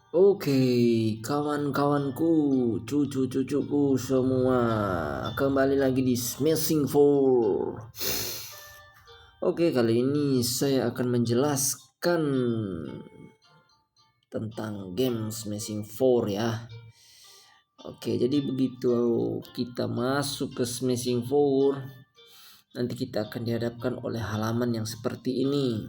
Oke, kawan-kawanku, cucu-cucuku semua, kembali lagi di Smashing Four. Oke, kali ini saya akan menjelaskan tentang game Smashing Four ya. Oke, jadi begitu kita masuk ke Smashing Four, nanti kita akan dihadapkan oleh halaman yang seperti ini.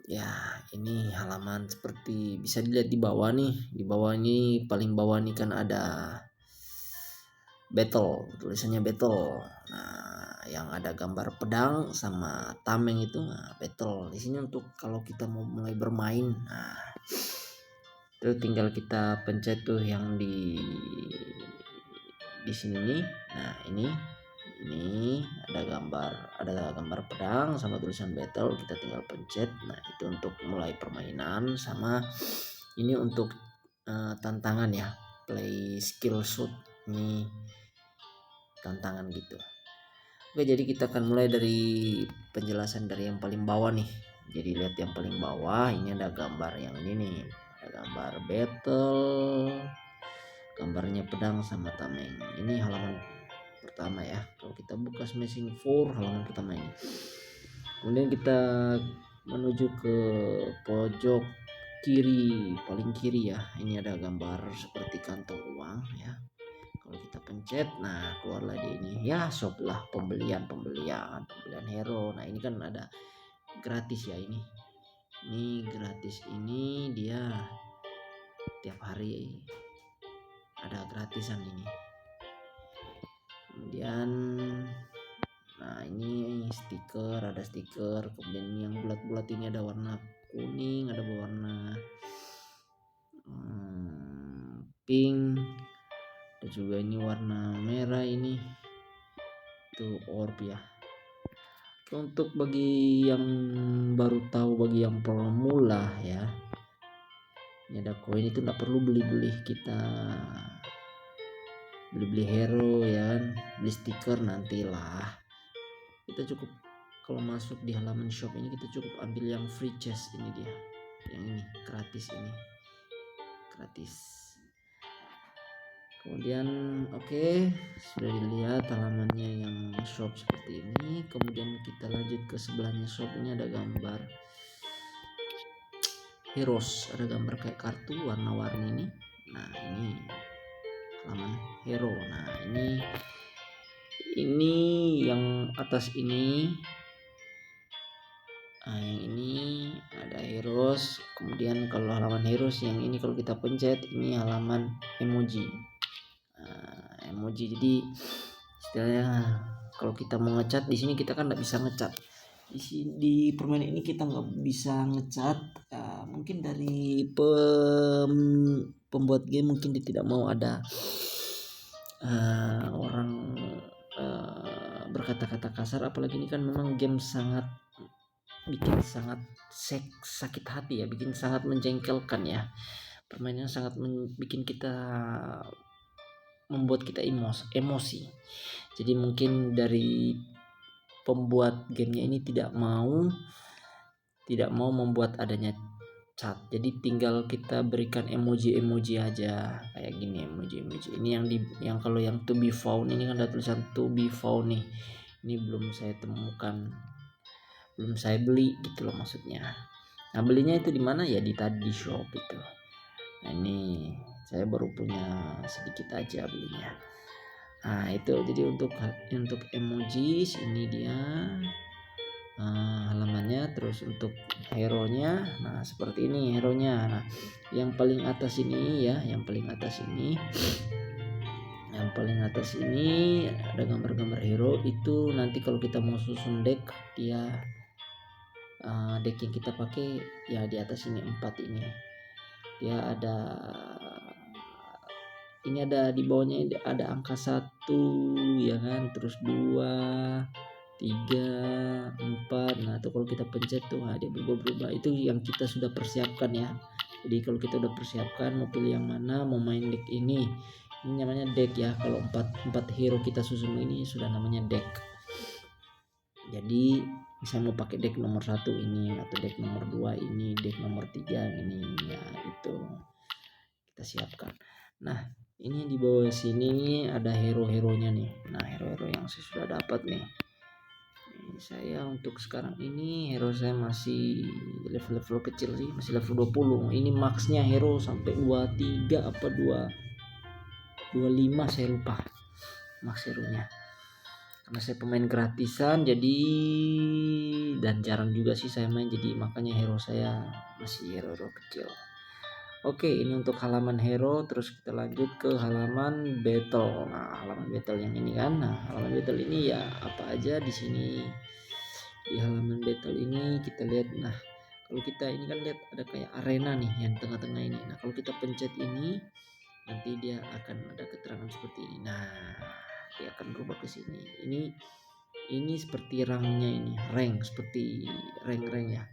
Ya, ini halaman seperti bisa dilihat di bawah nih. Di bawah ini paling bawah nih kan ada battle, tulisannya battle. Nah, yang ada gambar pedang sama tameng itu battle. Di sini untuk kalau kita mau mulai bermain. Nah, itu tinggal kita pencet tuh yang di sini nih. Nah, ini ada gambar pedang sama tulisan battle, kita tinggal pencet. Nah, itu untuk mulai permainan, sama ini untuk tantangan ya, play skill shoot, ini tantangan gitu. Oke, jadi kita akan mulai dari penjelasan dari yang paling bawah nih. Jadi lihat yang paling bawah, ini ada gambar yang ini nih, ada gambar battle, gambarnya pedang sama tameng. Ini halaman pertama ya. Kalau kita buka Smashing 4 halaman pertama ini, kemudian kita menuju ke pojok kiri, paling kiri ya. Ini ada gambar seperti kantong uang ya. Kalau kita pencet, nah keluarlah dia ini ya, shop lah, pembelian hero. Nah, ini kan ada gratis ya, ini gratis, ini dia tiap hari ada gratisan ini. Kemudian nah, ini stiker, ada stiker. Kemudian yang bulat-bulat ini ada warna kuning, ada warna pink, ada juga ini warna merah, ini itu orb ya. Untuk bagi yang baru tahu, bagi yang pemula ya, ini ada koin, itu nggak perlu beli-beli, kita beli hero ya kan, beli stiker nantilah. Kita cukup kalau masuk di halaman shop ini, kita cukup ambil yang free chest, ini dia, yang ini gratis, ini gratis. Kemudian oke, sudah dilihat halamannya yang shop seperti ini. Kemudian kita lanjut ke sebelahnya shop, ini ada gambar heroes, ada gambar kayak kartu warna-warni ini. Nah, ini halaman hero. Nah, ini yang atas ini. Nah, yang ini ada heroes. Kemudian kalau halaman heroes yang ini, kalau kita pencet, ini halaman emoji. Emoji, jadi istilahnya kalau kita mau ngecat di sini, kita kan nggak bisa ngecat di permainan ini, kita nggak bisa ngecat. Mungkin dari pembuat game mungkin dia tidak mau ada orang berkata-kata kasar, apalagi ini kan memang game bikin sangat sakit hati ya, bikin sangat menjengkelkan ya. Permainan sangat bikin kita, membuat kita emosi. Jadi mungkin dari pembuat gamenya ini tidak mau membuat adanya cat, jadi tinggal kita berikan emoji aja kayak gini, emoji. Ini yang kalau yang to be found ini kan ada tulisan to be found nih, ini belum saya temukan, belum saya beli gitu loh maksudnya. Nah, belinya itu di mana ya, di shop itu. Nah, ini saya baru punya sedikit aja belinya. Nah, itu jadi untuk emojis ini dia halamannya. Terus untuk hero-nya, nah seperti ini hero-nya. Nah, yang paling atas ini ya, yang paling atas ini ada gambar-gambar hero. Itu nanti kalau kita mau susun deck, dia deck yang kita pakai ya di atas ini 4 ini. Dia ada di bawahnya, ada angka 1 ya kan, terus 2, 3, 4. Nah, itu kalau kita pencet tuh dia berubah. Itu yang kita sudah persiapkan ya. Jadi kalau kita udah persiapkan mau pilih yang mana, mau main deck ini namanya deck ya. Kalau 4 hero kita susun ini sudah namanya deck. Jadi misalnya mau pakai deck nomor 1 ini, atau deck nomor 2 ini, deck nomor 3 ini ya, itu kita siapkan. Nah, ini di bawah sini ada hero-heronya nih. Nah, hero-hero yang saya sudah dapat nih. Saya untuk sekarang ini hero saya masih level-level kecil sih, masih level 20. Ini maxnya hero sampai 23 apa 25 saya lupa max hero-nya. Karena saya pemain gratisan jadi, dan jarang juga sih saya main, jadi makanya hero saya masih hero-hero kecil. Oke, ini untuk halaman hero. Terus kita lanjut ke halaman battle. Nah, halaman battle yang ini kan. Nah, halaman battle ini ya apa aja di sini. Di halaman battle ini kita lihat. Nah, kalau kita ini kan lihat ada kayak arena nih yang tengah-tengah ini. Nah, kalau kita pencet ini nanti dia akan ada keterangan seperti ini. Nah, dia akan berubah ke sini. Ini seperti rangnya ini, rank seperti rank ya.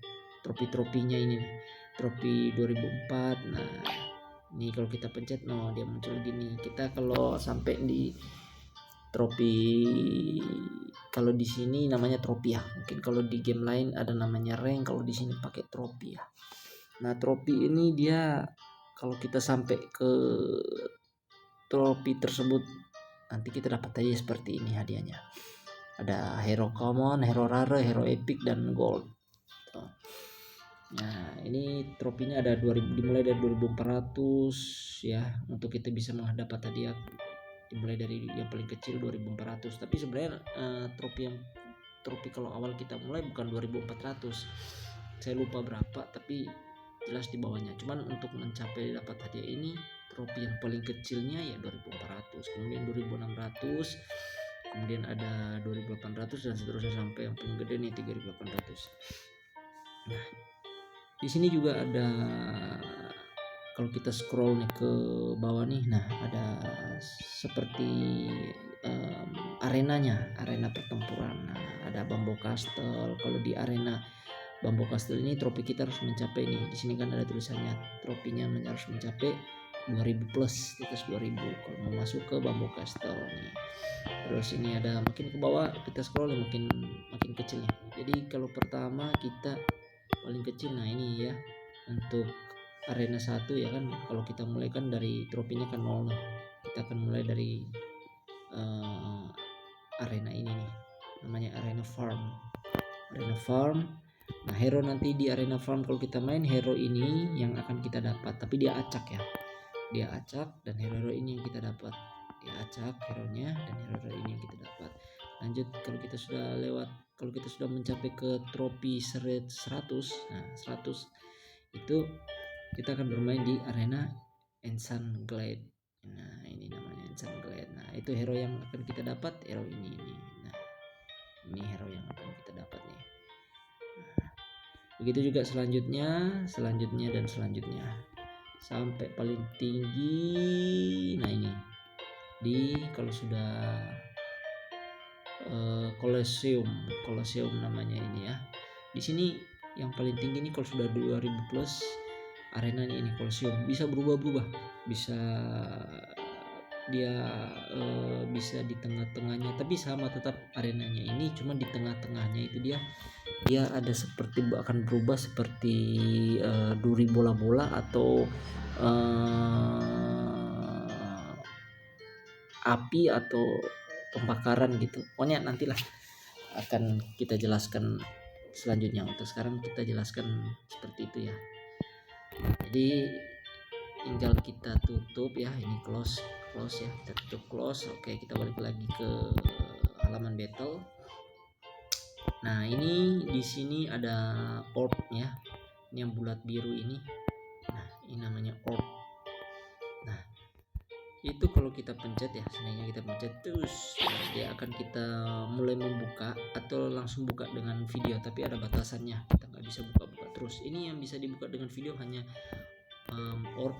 Trofi-trofinya ini nih. Trofi 2004. Nah, ini kalau kita pencet dia muncul gini. Kita kalau sampai di trofi, kalau di sini namanya trofi ya. Mungkin kalau di game lain ada namanya rank, kalau di sini pakai trofi ya. Nah, trofi ini dia kalau kita sampai ke trofi tersebut nanti kita dapat aja seperti ini hadiahnya. Ada hero common, hero rare, hero epic dan gold. Nah, ini trofinya ada 2000, dimulai dari 2400 ya. Untuk kita bisa mendapat hadiah dimulai dari yang paling kecil 2400. Tapi sebenarnya trofi kalau awal kita mulai bukan 2400. Saya lupa berapa, tapi jelas di bawahnya. Cuman untuk mencapai dapat hadiah ini, trofi yang paling kecilnya ya 2400, kemudian 2600, kemudian ada 2800 dan seterusnya sampai yang paling gede nih 3800. Nah, di sini juga ada, kalau kita scroll nih ke bawah nih, nah ada seperti arena pertempuran. Nah, ada Bambo Castle. Kalau di arena Bambo Castle ini trofi kita harus mencapai nih. Di sini kan ada tulisannya trofinya harus mencapai 2000 plus, di atas 2000 kalau mau masuk ke Bambo Castle nih. Terus ini ada makin ke bawah kita scroll makin kecil nih. Jadi kalau pertama kita paling kecil, nah ini ya untuk arena 1 ya kan. Kalau kita mulai kan dari trofinya kan 0 nih. Kita akan mulai dari arena ini nih, namanya arena farm. Nah, hero nanti di arena farm kalau kita main, hero ini yang akan kita dapat, tapi dia acak ya. Dia acak dan hero ini yang kita dapat. Dia acak hero-nya dan hero ini yang kita dapat. Lanjut, kalau kita sudah mencapai ke trofi 100, nah 100 itu kita akan bermain di arena Enchant Glade. Nah, ini namanya Enchant Glade. Nah, itu hero yang akan kita dapat, hero ini. Nah, ini hero yang akan kita dapat nih. Nah, begitu juga selanjutnya dan selanjutnya sampai paling tinggi. Nah, ini kalau sudah Colosseum namanya ini ya. Di sini yang paling tinggi ini kalau sudah 2000 plus arenanya ini Colosseum, bisa berubah-ubah, bisa dia bisa di tengah-tengahnya, tapi sama tetap arenanya ini, cuma di tengah-tengahnya itu dia ada seperti akan berubah seperti duri bola-bola atau api atau pembakaran gitu. Pokoknya nantilah akan kita jelaskan selanjutnya. Untuk sekarang kita jelaskan seperti itu ya. Jadi tinggal kita tutup ya, ini close ya, kita tutup close. Oke, kita balik lagi ke halaman battle. Nah, ini di sini ada orb ya, ini yang bulat biru ini. Nah, ini namanya orb. Nah, itu kalau kita pencet ya, sebenarnya kita pencet terus dia akan kita mulai membuka atau langsung buka dengan video, tapi ada batasannya, kita nggak bisa buka-buka terus. Ini yang bisa dibuka dengan video hanya orb,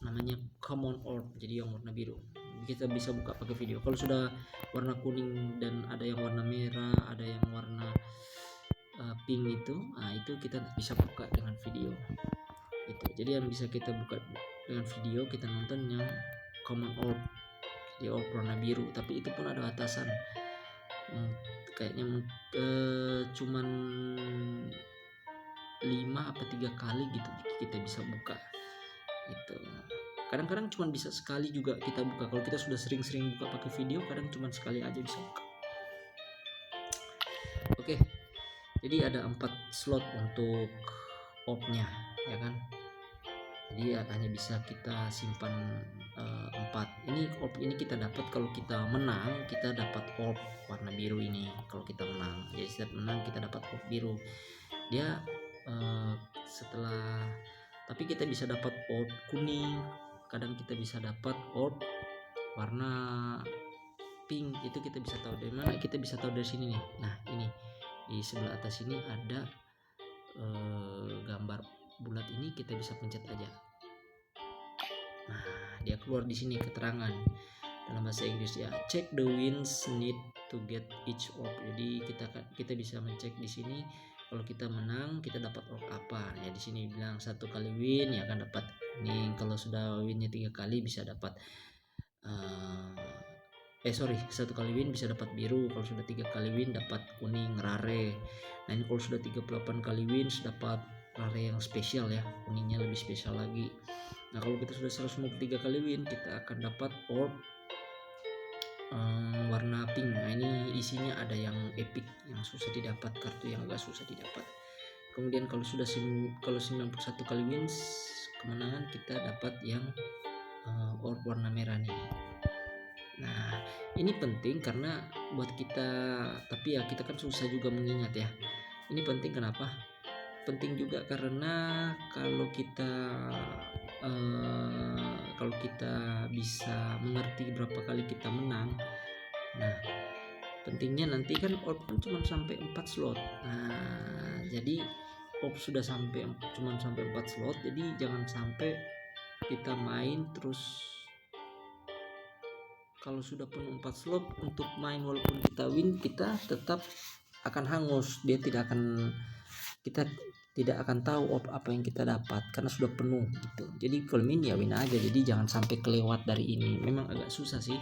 namanya common orb, jadi yang warna biru kita bisa buka pakai video. Kalau sudah warna kuning dan ada yang warna merah, ada yang warna pink itu, nah itu kita bisa buka dengan video itu. Jadi yang bisa kita buka dengan video, kita nonton yang common orb, di orb warna biru, tapi itu pun ada batasan. Kayaknya cuman 5 apa 3 kali gitu kita bisa buka. Itu kadang-kadang cuma bisa sekali juga kita buka. Kalau kita sudah sering-sering buka pakai video, kadang cuma sekali aja bisa buka. Oke, jadi ada 4 slot untuk orb-nya, ya kan. Jadi hanya bisa kita simpan 4. Ini orb ini kita dapat kalau kita menang, kita dapat orb warna biru ini kalau kita menang. Jadi setiap menang kita dapat orb biru. Dia setelah, tapi kita bisa dapat orb kuning, kadang kita bisa dapat orb warna pink. Itu kita bisa tahu dari mana? Kita bisa tahu dari sini nih. Nah, ini di sebelah atas ini ada gambar bulat ini, kita bisa pencet aja. Nah, dia keluar di sini keterangan dalam bahasa Inggris ya. Check the wins need to get each orb. Jadi kita bisa mencek di sini kalau kita menang kita dapat orb apa. Ya di sini bilang 1 kali win ya kan dapat kuning. Kalau sudah winnya 3 kali bisa dapat 1 kali win bisa dapat biru. Kalau sudah 3 kali win dapat kuning rare. Nah, ini kalau sudah 38 kali win dapat rare yang spesial ya, kuningnya lebih spesial lagi. Nah, kalau kita sudah 153 kali win kita akan dapat orb warna pink. Nah, ini isinya ada yang epic, yang susah didapat, kartu yang agak susah didapat. Kemudian kalau sudah 91 kali win kemenangan kita dapat yang orb warna merah nih. Nah, ini penting karena buat kita, tapi ya kita kan susah juga mengingat ya. Ini penting kenapa? Penting juga karena kalau kita bisa mengerti berapa kali kita menang. Nah, pentingnya nanti kan orb kan cuma sampai 4 slot. Nah, jadi orb sudah cuma sampai 4 slot. Jadi jangan sampai kita main terus kalau sudah penuh 4 slot untuk main walaupun kita win, kita tetap akan hangus. Kita tidak akan tahu apa yang kita dapat karena sudah penuh gitu. Jadi kalau win ya win aja. Jadi jangan sampai kelewat dari ini. Memang agak susah sih.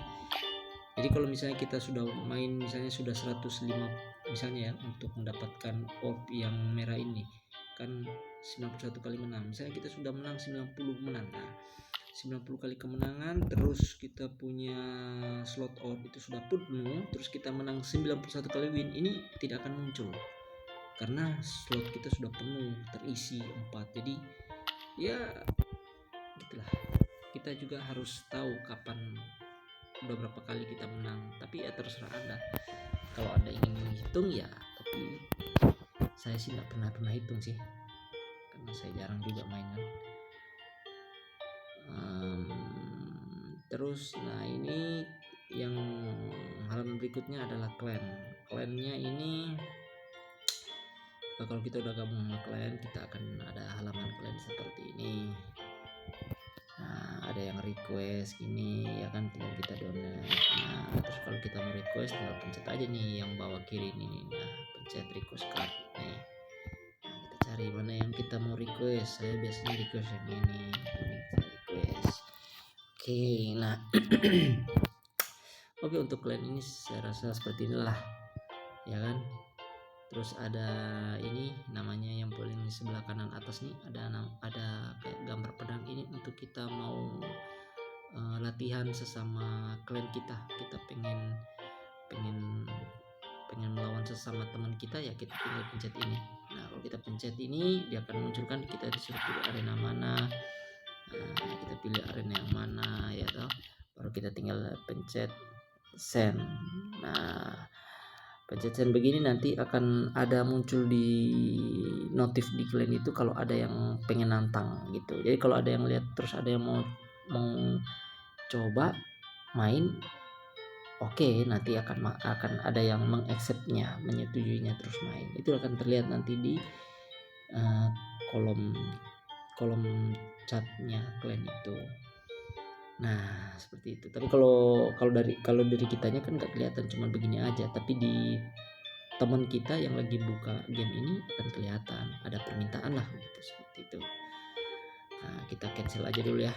Jadi kalau misalnya kita sudah main misalnya sudah 105 misalnya ya untuk mendapatkan orb yang merah ini kan 91 kali menang. Misalnya kita sudah menang 90 menang. Nah, 90 kali kemenangan terus kita punya slot orb itu sudah penuh, terus kita menang 91 kali win, ini tidak akan muncul karena slot kita sudah penuh terisi 4. Jadi ya gitulah, kita juga harus tahu kapan udah berapa kali kita menang. Tapi ya terserah Anda, kalau Anda ingin menghitung ya, tapi saya sih nggak pernah hitung sih karena saya jarang juga mainan. Terus nah ini yang halaman berikutnya adalah clan. Clannya ini kalau kita udah gabung sama clan kita akan ada halaman clan seperti ini. Nah, ada yang request gini ya kan, tinggal kita donate. Nah, terus kalau kita mau request tinggal pencet aja nih yang bawah kiri ini nih. Nah, pencet request card nih. Nah, kita cari mana yang kita mau request. Saya biasanya request yang ini. Oke, nah oke, untuk clan ini saya rasa seperti inilah ya kan. Terus ada ini namanya yang paling di sebelah kanan atas nih, ada kayak gambar pedang. Ini untuk kita mau latihan sesama clan kita pengen melawan sesama teman kita ya, kita tinggal pencet ini. Nah, kalau kita pencet ini dia akan munculkan kita disuruh pilih arena mana. Nah, kita pilih arena yang mana ya toh, baru kita tinggal pencet send. Nah, pencet send begini nanti akan ada muncul di notif di kalian itu kalau ada yang pengen nantang gitu. Jadi kalau ada yang lihat terus ada yang mau coba main, oke, nanti akan ada yang mengacceptnya, menyetujuinya terus main. Itu akan terlihat nanti di kolom chatnya kalian itu. Nah, seperti itu. Tapi kalau dari kitanya kan nggak kelihatan, cuma begini aja. Tapi di teman kita yang lagi buka game ini akan kelihatan ada permintaan lah gitu, seperti itu. Nah, kita cancel aja dulu ya.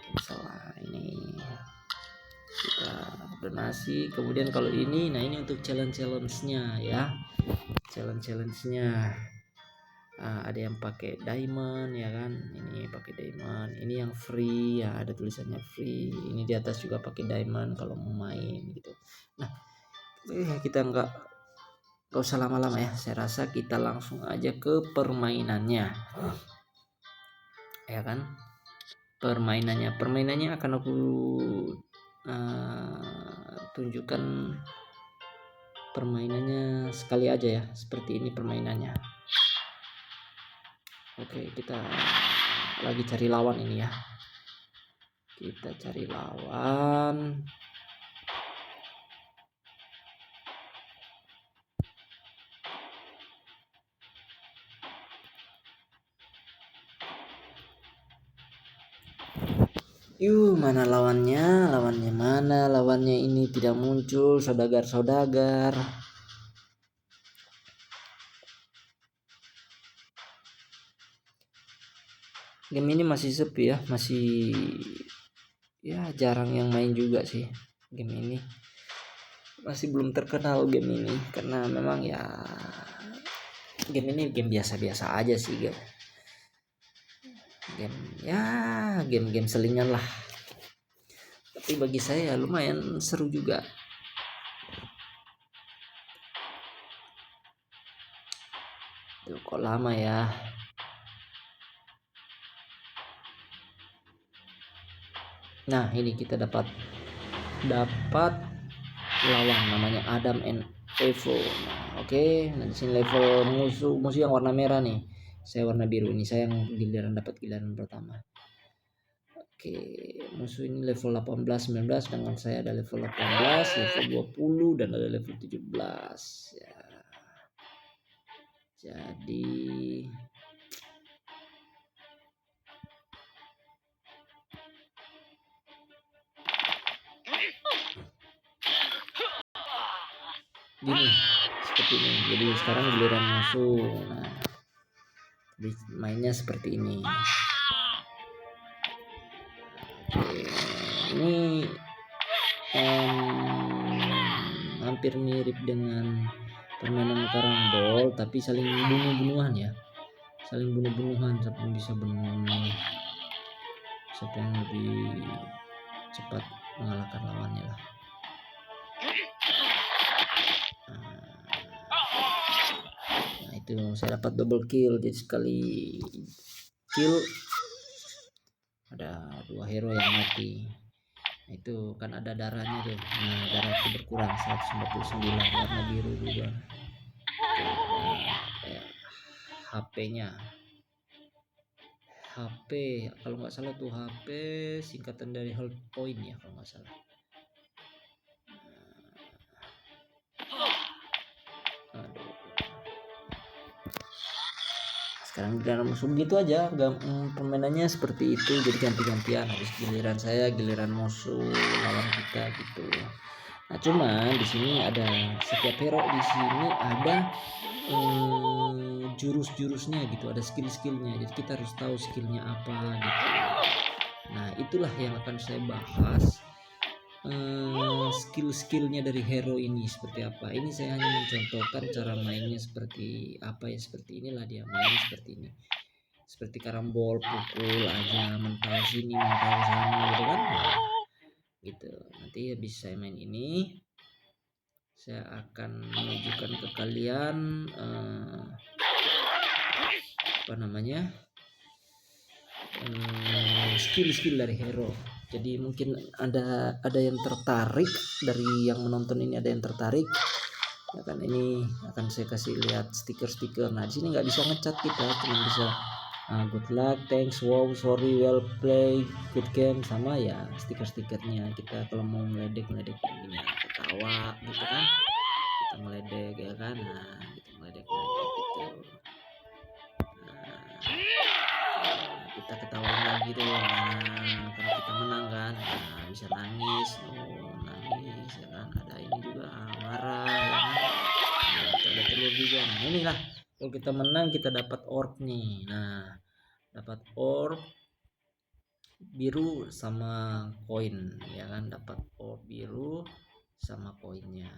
Cancel lah ini. Kita donasi. Kemudian kalau ini, nah ini untuk challenge-nya ya. Challenge-nya. Ada yang pakai diamond ya kan, ini pakai diamond, ini yang free ya, ada tulisannya free. Ini di atas juga pakai diamond kalau mau main gitu. Nah, kita nggak usah lama-lama ya. Saya rasa kita langsung aja ke permainannya, ya kan? Permainannya akan aku tunjukkan permainannya sekali aja ya. Seperti ini permainannya. Oke, kita lagi cari lawan ini ya. Kita cari lawan. Mana lawannya? Lawannya mana? Lawannya ini tidak muncul, saudagar-saudagar. Game ini masih sepi ya, masih ya jarang yang main juga sih game ini. Masih belum terkenal game ini karena memang ya game ini game biasa-biasa aja sih, game selingan lah. Tapi bagi saya lumayan seru juga. Tuh, kok lama ya. Nah, ini kita dapat lawan namanya Adam and Evo. Nah, oke. Nah, di sini level musuh yang warna merah nih. Saya warna biru, ini saya yang dapat giliran pertama. Oke, musuh ini level 18, 19, dengan saya ada level 18, level 20 dan ada level 17 ya. Jadi gini, seperti ini. Jadi sekarang giliran musuh. Nah, jadi mainnya seperti ini. Oke, ini hampir mirip dengan permainan karambol, tapi saling bunuh-bunuhan ya, sampai bisa bunuh siapa yang lebih cepat mengalahkan lawannya lah. Nah, itu saya dapat double kill, jadi sekali kill ada 2 hero yang mati. Nah, itu kan ada darahnya tuh. Nah, darahku berkurang 149, warna biru juga. HP-nya HP kalau nggak salah tuh HP singkatan dari health point ya kalau nggak salah. Aduh. Sekarang giliran musuh gitu aja, permainannya seperti itu, jadi ganti-gantian, habis giliran saya, giliran musuh, lawan kita gitu. Nah, cuman di sini ada setiap hero di sini ada jurus-jurusnya gitu, ada skill-skillnya, jadi kita harus tahu skillnya apa gitu. Nah, itulah yang akan saya bahas, skill-skillnya dari hero ini seperti apa. Ini saya hanya mencontohkan cara mainnya seperti apa ya, seperti inilah dia mainnya seperti ini, seperti karambol, pukul aja, mental sini mental sana gitu kan. Nah, gitu. Nanti habis saya main ini, saya akan menunjukkan ke kalian skill-skill dari hero. Jadi mungkin ada yang tertarik dari yang menonton ini, ada yang tertarik ya kan. Ini akan saya kasih lihat stiker-stiker. Nah, di sini nggak bisa ngecat kita, cuma bisa good luck, thanks, wow, sorry, well play, good game, sama ya stiker-stikernya. Kita kalau mau meledek begini, ketawa gitu kan, kita meledek ya kan. Nah, kita meledek gitu. Kita ketawain lagi tuh. Nah, kalau kita menang kan, nah, bisa nangis, nangis ya kan. Ada ini juga marah ya kan. Nah, ada telur juga. Nah, inilah kalau kita menang kita dapat orb nih. Nah, dapat orb biru sama koin ya kan, dapat orb biru sama koinnya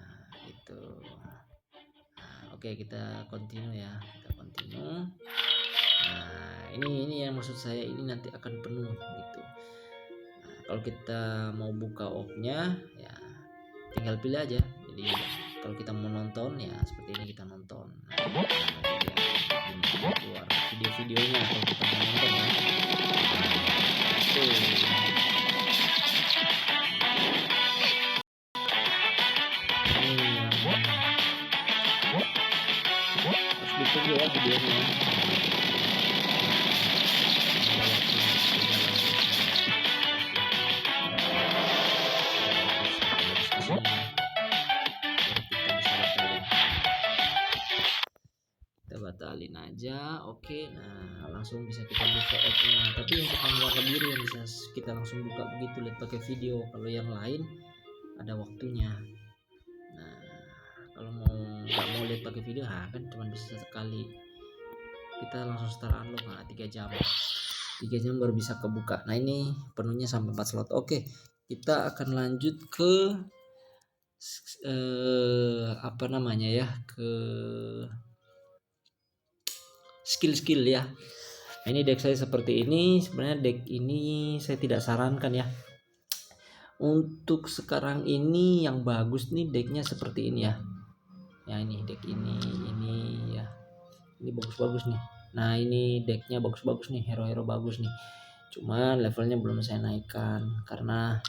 gitu. Nah, oke, kita continue ya, kita continue. Nah, ini yang maksud saya, ini nanti akan penuh gitu. Nah, kalau kita mau buka off-nya ya tinggal pilih aja. Jadi kalau kita mau nonton ya seperti ini kita nonton. Nah, dia keluar video-videonya kalau kita mau nonton ya. Harus ditunggu ya videonya. Kita batalin aja. Oke, nah langsung bisa kita buka app-nya. Tapi yang warna biru yang bisa kita langsung buka begitu, lihat pakai video. Kalau yang lain ada waktunya. Nah, kalau nggak mau lihat pakai video, kan cuma bisa sekali. Kita langsung start unlock, 3 jam baru bisa kebuka. Nah ini penuhnya sampai 4 slot. Oke, kita akan lanjut ke apa namanya ya, ke skill ya. Nah, ini deck saya seperti ini. Sebenarnya deck ini saya tidak sarankan ya. Untuk sekarang ini yang bagus nih decknya seperti ini ya. Ya ini deck ini ya. Ini bagus-bagus nih. Nah ini decknya bagus-bagus nih, hero-hero bagus nih. Cuman levelnya belum saya naikkan karena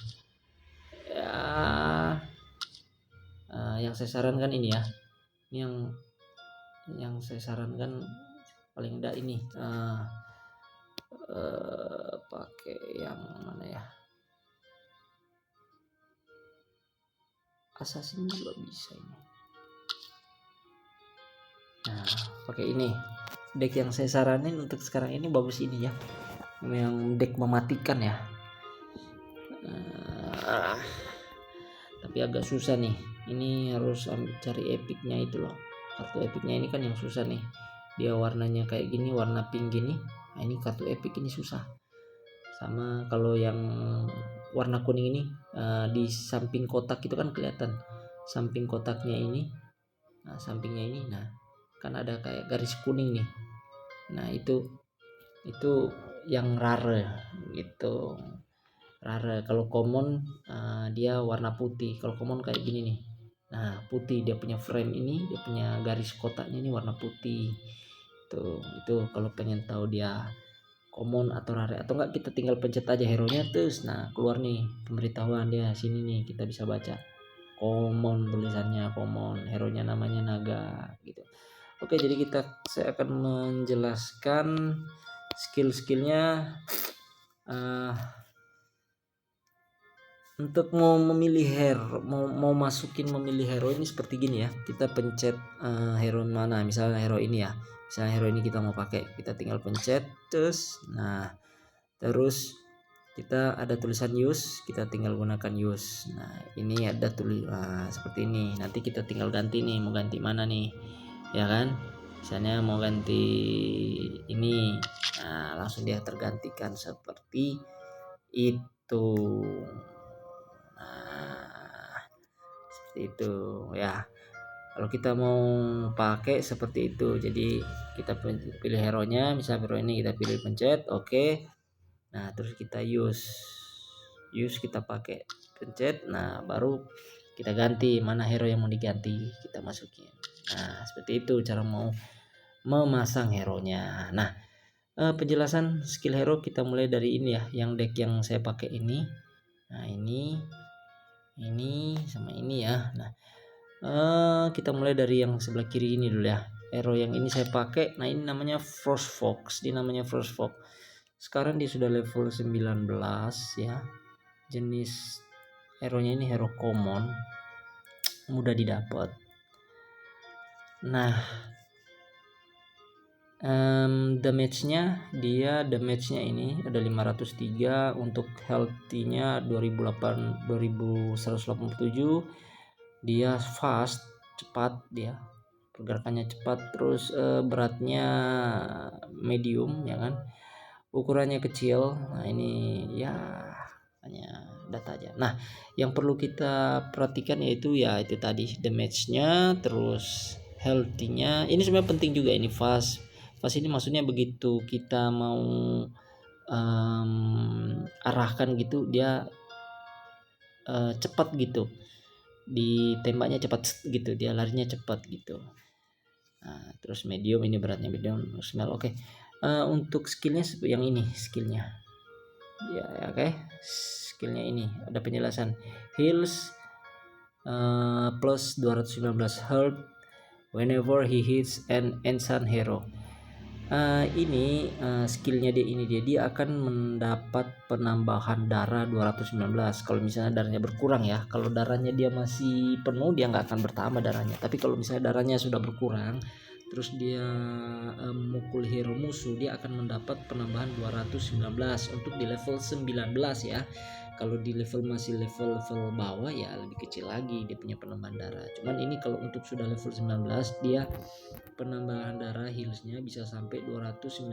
ya yang saya sarankan ini ya. Ini yang saya sarankan paling enggak ini pakai yang mana ya? Assassin juga bisa ini. Nah, pakai ini. Deck yang saya saranin untuk sekarang ini bagus ini ya. Yang deck mematikan ya. Tapi agak susah nih. Ini harus cari epicnya itu loh. Kartu epicnya ini kan yang susah nih. Dia warnanya kayak gini, warna pink gini. Nah, ini kartu epic ini susah. Sama kalau yang warna kuning ini di samping kotak itu kan kelihatan. Samping kotaknya ini. Nah, sampingnya ini. Nah, kan ada kayak garis kuning nih. Nah, itu yang rare gitu. Rare. Kalau common dia warna putih. Kalau common kayak gini nih. Nah, putih, dia punya frame ini, dia punya garis kotaknya ini warna putih. Itu kalau pengen tahu dia common atau rare atau enggak, kita tinggal pencet aja hero-nya terus. Nah, keluar nih pemberitahuan dia sini nih, kita bisa baca. Common, tulisannya common, hero-nya namanya naga gitu. Oke, jadi saya akan menjelaskan skill-skillnya. Untuk mau memilih hero, mau memilih hero ini seperti gini ya. Kita pencet hero mana, misalnya hero ini ya. Misalnya hero ini kita mau pakai, kita tinggal pencet terus. Nah, terus kita ada tulisan use, kita tinggal gunakan use. Nah, ini ada seperti ini. Nanti kita tinggal ganti nih, mau ganti mana nih, ya kan? Misalnya mau ganti ini, nah langsung dia tergantikan seperti itu. Nah, seperti itu ya. Kalau kita mau pakai seperti itu, jadi kita pilih hero nya, misalnya hero ini kita pilih pencet, oke. Nah, terus kita use kita pakai pencet. Nah, baru kita ganti mana hero yang mau diganti, kita masukin. Nah, seperti itu cara mau memasang hero nya. Nah, penjelasan skill hero kita mulai dari ini ya, yang deck yang saya pakai ini. Nah, ini sama ini ya. Nah, kita mulai dari yang sebelah kiri ini dulu ya. Hero yang ini saya pakai. Nah, ini namanya Frost Fox. Sekarang dia sudah level 19 ya. Jenis hero-nya ini hero common, mudah didapat. Nah, damage-nya ini ada 503, untuk healthy-nya 2187. Dia fast, cepat, dia pergerakannya cepat, terus beratnya medium ya kan, ukurannya kecil. Nah, ini ya hanya data aja. Nah, yang perlu kita perhatikan yaitu ya itu tadi damage-nya, terus healthy-nya. Ini sebenarnya penting juga, ini fast, Fast ini maksudnya begitu kita mau arahkan gitu dia cepat gitu, ditembaknya cepat gitu, dia larinya cepat gitu. Nah, terus medium, ini beratnya medium, smell oke. Untuk skillnya yang ini skillnya ya, oke. Skillnya ini ada penjelasan heals plus 219 health whenever he hits an enchant hero. Ini skillnya dia akan mendapat penambahan darah 219 kalau misalnya darahnya berkurang ya. Kalau darahnya dia masih penuh dia nggak akan bertambah darahnya, tapi kalau misalnya darahnya sudah berkurang terus dia memukul hero musuh, dia akan mendapat penambahan 219 untuk di level 19 ya. Kalau di level masih level bawah ya lebih kecil lagi dia punya penambahan darah. Cuman ini kalau untuk sudah level 19 dia penambahan darah healsnya bisa sampai 219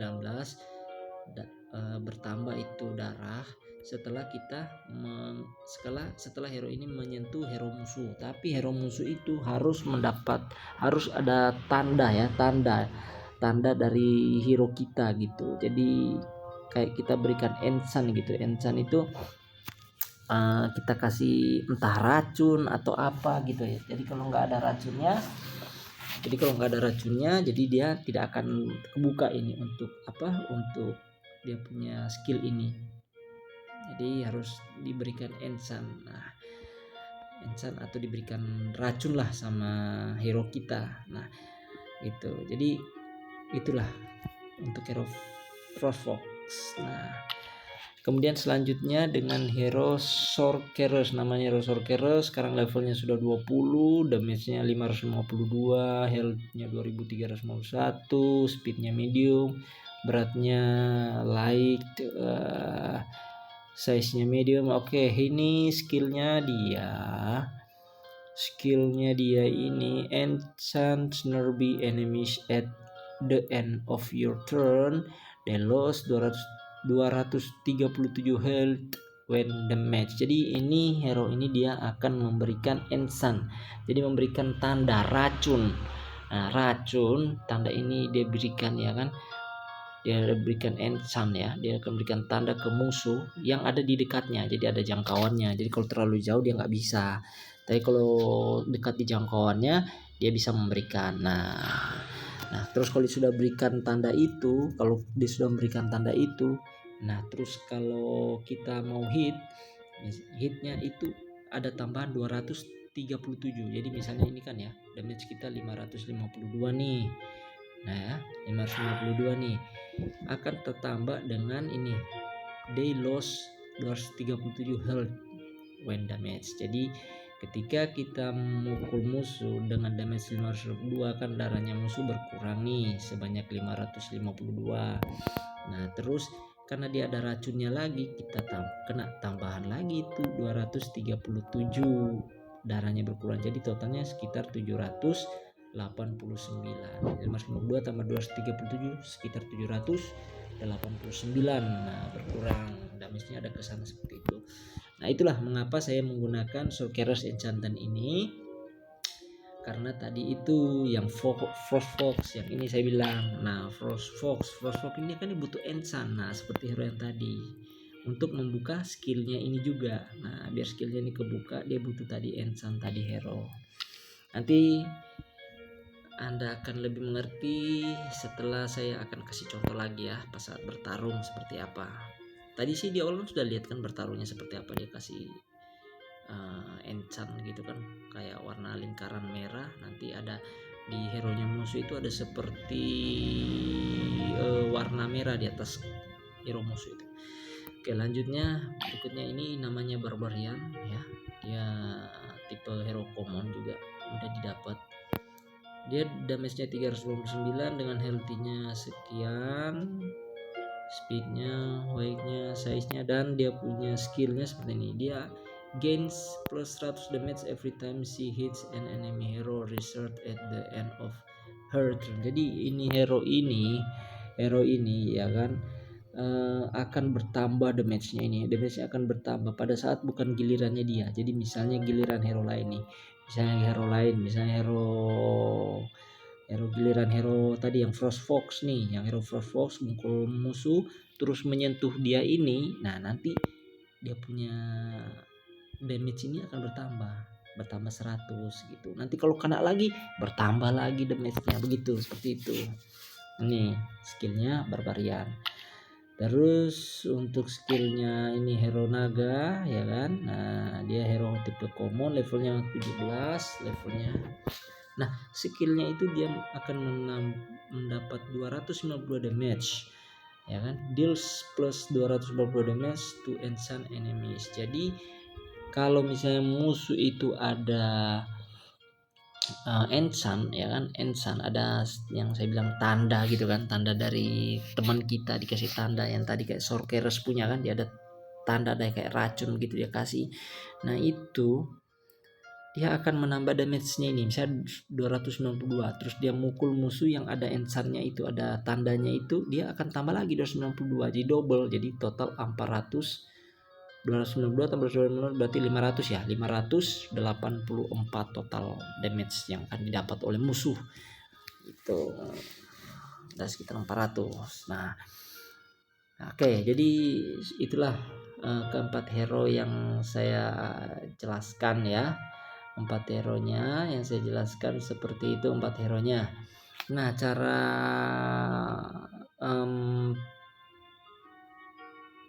bertambah itu darah setelah kita setelah hero ini menyentuh hero musuh. Tapi hero musuh itu harus ada tanda dari hero kita gitu. Jadi kayak kita berikan enchant gitu. Enchant itu kita kasih entah racun atau apa gitu ya. Jadi kalau nggak ada racunnya jadi dia tidak akan kebuka ini untuk dia punya skill ini. Jadi harus diberikan enchant. Nah, enchant atau diberikan racun lah sama hero kita. Nah, gitu. Jadi itulah untuk hero Frostfox. Nah, kemudian selanjutnya dengan hero Sorceress, namanya hero Sorceress, sekarang levelnya sudah 20, damage-nya 552, health-nya 2351, speed-nya medium, beratnya light, size-nya medium. Oke, ini skillnya dia ini enchant snarby enemies at the end of your turn, they lose 237 health when damage. Jadi ini hero ini dia akan memberikan enchant, jadi memberikan tanda racun. Nah, racun tanda ini dia berikan ya kan, dia berikan enchant ya, dia akan berikan tanda ke musuh yang ada di dekatnya, jadi ada jangkauannya. Jadi kalau terlalu jauh dia nggak bisa, tapi kalau dekat di jangkauannya dia bisa memberikan. Nah terus kalau dia sudah berikan tanda itu, nah terus kalau kita mau hitnya itu ada tambahan 237. Jadi misalnya ini kan ya damage kita 552 nih. Nah, 552 nih akan tertambah dengan ini they lost 237 health when damage. Jadi ketika kita memukul musuh dengan damage 552 kan darahnya musuh berkurang nih sebanyak 552. Nah terus karena dia ada racunnya lagi, kita kena tambahan lagi itu 237, darahnya berkurang, jadi totalnya sekitar 789. 552 tambah 237 sekitar 789. Nah berkurang damage-nya ada kesana seperti itu. Nah itulah mengapa saya menggunakan Sorceress Enchanted ini, karena tadi itu yang Frostfox yang ini saya bilang. Nah Frostfox ini kan butuh enchant, nah seperti hero yang tadi untuk membuka skillnya ini juga. Nah biar skillnya ini kebuka dia butuh tadi enchant tadi hero. Nanti Anda akan lebih mengerti setelah saya akan kasih contoh lagi ya pas saat bertarung seperti apa. Tadi sih di awal sudah lihat kan bertarungnya seperti apa, dia kasih enchant gitu kan kayak warna lingkaran merah, nanti ada di hero nya musuh itu ada seperti warna merah di atas hero musuh itu. Oke, berikutnya ini namanya Barbarian ya, dia tipe hero common juga, mudah didapat. Dia damage-nya 329 dengan health-nya sekian, speed-nya, weight-nya, size-nya, dan dia punya skill-nya seperti ini. Dia gains plus 100 damage every time she hits an enemy hero resort at the end of her turn. Jadi ini hero ini ya kan akan bertambah damage-nya ini. Damage-nya akan bertambah pada saat bukan gilirannya dia. Jadi misalnya giliran hero lain nih. Misalnya hero Giliran hero tadi yang Frost Fox nih, yang hero Frost Fox mukul musuh terus menyentuh dia ini, nah nanti dia punya damage ini akan bertambah 100 gitu. Nanti kalau kena lagi bertambah lagi damage-nya, begitu, seperti itu. Ini skillnya Barbarian. Terus untuk skillnya ini hero naga ya kan. Nah dia hero tipe common, levelnya 17 levelnya. Nah skillnya itu dia akan mendapat 252 damage ya kan, deals plus 250 damage to enchant enemies. Jadi kalau misalnya musuh itu ada enchant ya kan, enchant ada yang saya bilang tanda gitu kan, tanda dari teman kita dikasih tanda yang tadi kayak Sorceress punya kan, dia ada tanda ada kayak racun gitu dia kasih. Nah itu dia akan menambah damage-nya ini misalnya 292, terus dia mukul musuh yang ada enchant-nya itu, ada tandanya itu, dia akan tambah lagi 292, jadi double, jadi total 400. 292 tambah 292 berarti 500 ya, 584 total damage yang akan didapat oleh musuh itu, dan sekitar 400. Nah oke, jadi itulah keempat hero yang saya jelaskan ya, 4 hero-nya yang saya jelaskan seperti itu, 4 hero-nya. Nah cara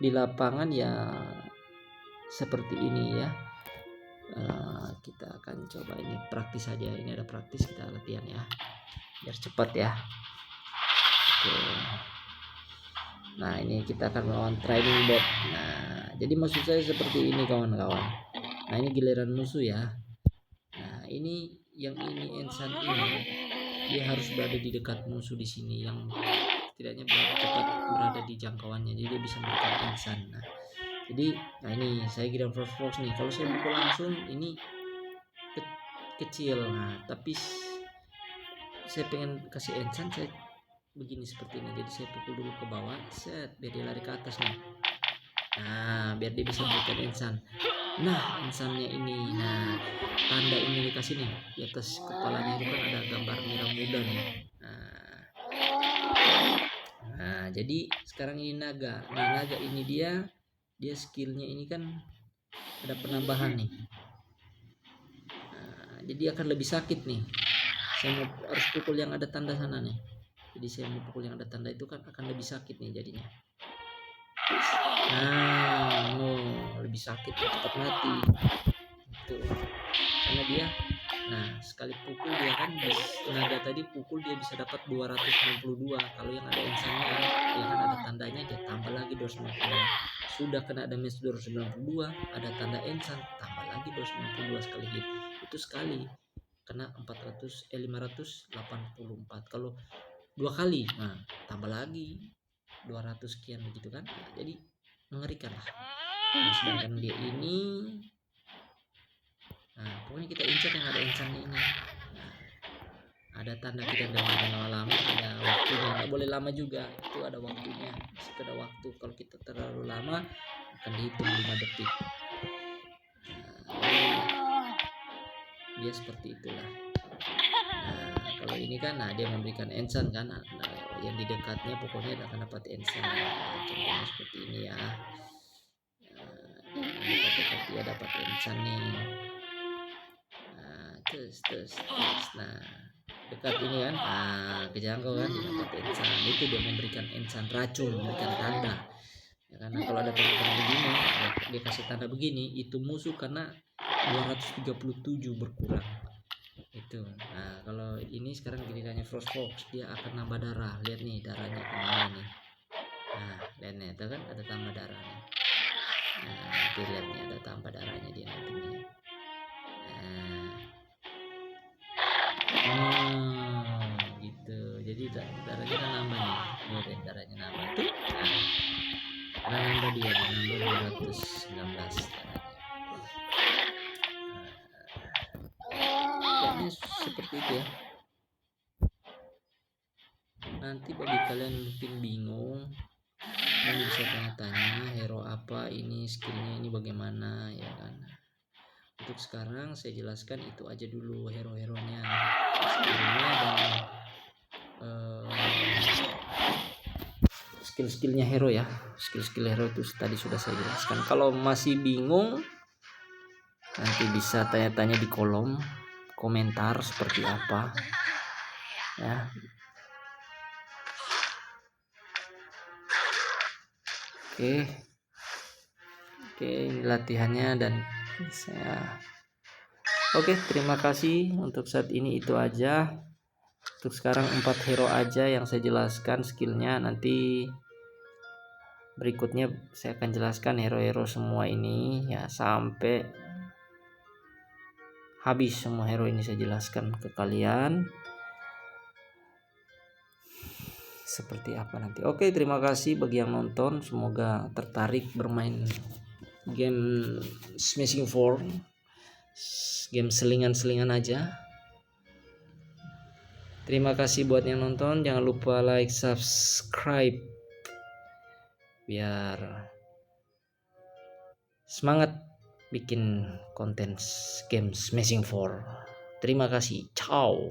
di lapangan ya seperti ini ya. Kita akan coba ini praktis saja, ini ada praktis, kita latihan ya biar cepat ya. Oke. Nah ini kita akan melawan training bot. Nah jadi maksud saya seperti ini kawan-kawan. Nah ini giliran musuh ya. Nah ini yang ini enchant ini dia harus berada di dekat musuh di sini, yang setidaknya tepat berada di jangkauannya, jadi dia bisa memberikan enchant. Nah jadi ini saya giliran Frost Fox nih, kalau saya pukul langsung ini kecil. Nah tapi saya pengen kasih enchant, saya begini seperti ini, jadi saya pukul dulu ke bawah, set, biar dia lari ke atas nih. Nah biar dia bisa berikan enchant. Nah enchantnya ini, nah tanda ini dikasih nih di atas kepalanya itu kan ada gambar merah muda nih. Nah jadi sekarang ini naga. Nah naga ini dia skillnya ini kan ada penambahan nih. Nah, jadi akan lebih sakit nih. Saya harus pukul yang ada tanda sana nih. Jadi saya mau pukul yang ada tanda itu kan akan lebih sakit nih jadinya. Nah, lebih sakit, cepat mati. Itu. Karena dia, nah sekali pukul dia kan, naga tadi pukul dia bisa dapat 262. Kalau yang ada enchantnya, dia kan ada tandanya, dia tambah lagi 292. Sudah kena damage 292, ada tanda enchant, tambah lagi 292 sekali hit. Itu sekali kena 584. Kalau 2 kali, nah tambah lagi 200 sekian begitu kan. Nah, jadi mengerikan lah. Nah, sedangkan dia ini, nah pokoknya kita incar yang ada enchantnya ini. Nah, ada tanda kita dengan lama-lama, ada waktunya, nggak boleh lama juga, itu ada waktunya, masih ada waktu. Kalau kita terlalu lama akan dihitung 5 detik. Nah, dia seperti itulah. Nah kalau ini kan, nah dia memberikan enchant kan, nah, yang di dekatnya pokoknya akan dapat enchant. Nah, contohnya seperti ini ya. Dekat-dekat dia dapat enchant nih. Nah terus nah dekat ini kan, nah kejangkau kan, dia dapat enchant. Itu dia memberikan enchant racun, memberikan tanda ya, karena kalau ada tanda begini, dia kasih tanda begini, itu musuh karena 237 berkurang itu. Nah kalau ini sekarang gilirannya Frost Fox, dia akan nambah darah. Lihat nih darahnya akan nambah nih. Nah lihat nih, itu kan ada tambah darah nih. Nah nanti lihat nih ada tambah darahnya dia nanti nih. Nah gitu, jadi darahnya kan nambah nih. Lihat darahnya nambah tuh. Nah nambah dia nambah 219 darahnya. Kayaknya seperti itu ya. Nanti bagi kalian mungkin bingung, kalian bisa tanya-tanya hero apa ini, skillnya ini bagaimana ya kan. Untuk sekarang saya jelaskan itu aja dulu hero-heronya, skillnya dan skill-skillnya hero ya. Skill-skill hero itu tadi sudah saya jelaskan. Kalau masih bingung nanti bisa tanya-tanya di kolom komentar seperti apa ya. Oke, ini latihannya dan saya terima kasih untuk saat ini, itu aja. Untuk sekarang 4 hero aja yang saya jelaskan skillnya. Nanti berikutnya saya akan jelaskan hero-hero semua ini ya, sampai habis semua hero ini saya jelaskan ke kalian seperti apa nanti. Oke, terima kasih bagi yang nonton, semoga tertarik bermain game Smashing 4, game selingan-selingan aja. Terima kasih buat yang nonton, jangan lupa like, subscribe biar semangat bikin konten game Smashing 4. Terima kasih, ciao.